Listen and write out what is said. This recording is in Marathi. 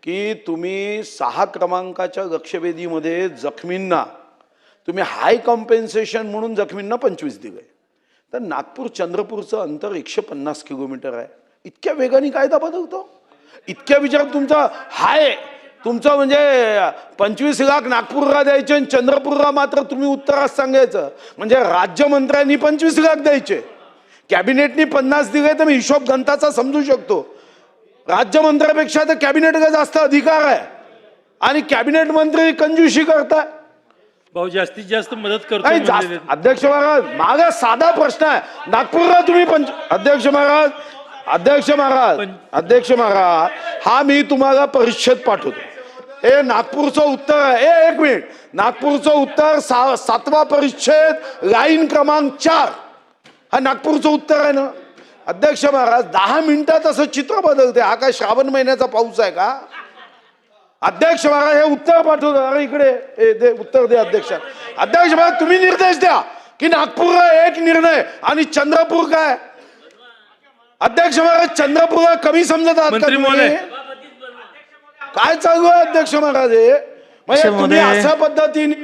की तुम्ही 6 क्रमांकाच्या लक्षवेधीमध्ये जखमींना तुम्ही हाय कॉम्पेन्सेशन म्हणून जखमींना 25 दिले, तर नागपूर चंद्रपूरचं अंतर 150 किलोमीटर आहे. इतक्या वेगाने कायदा बदलतो? इतक्या विचारात तुमचा हाय, तुमचं म्हणजे 25 लाख नागपूरला द्यायचे आणि चंद्रपूरला मात्र तुम्ही उत्तरात सांगायचं. म्हणजे राज्यमंत्र्यांनी 25 लाख द्यायचे, कॅबिनेटनी 50 दिले, तर मी हिशोब गणताचा समजू शकतो. राज्यमंत्र्यापेक्षा तर कॅबिनेटला जास्त अधिकार आहे आणि कॅबिनेट मंत्री कंजूशी करताय. भाऊ जास्तीत जास्त मदत करतो नाही म्हणलेले. अध्यक्ष महाराज, माझा साधा प्रश्न आहे. नागपूरला तुम्ही अध्यक्ष महाराज, हा मी तुम्हाला परिच्छेद पाठवतो. हे नागपूरचं उत्तर आहे. एक मिनिट, नागपूरचं उत्तर 7वा परिच्छेद लाईन क्रमांक 4 हा नागपूरचं उत्तर आहे ना. अध्यक्ष महाराज 10 मिनिटात असं चित्र बदलते. हा काय श्रावण महिन्याचा पाऊस आहे का? अध्यक्ष महाराज हे उत्तर पाठवतो. अरे इकडे दे उत्तर दे अध्यक्ष. अध्यक्ष महाराज तुम्ही निर्देश द्या की नागपूरला एक निर्णय आणि चंद्रपूर काय. अध्यक्ष महाराज चंद्रपूर कमी समजत आहात का तुम्ही? काय चालू आहे अध्यक्ष महाराज? हे म्हणजे तुम्ही अशा पद्धतीने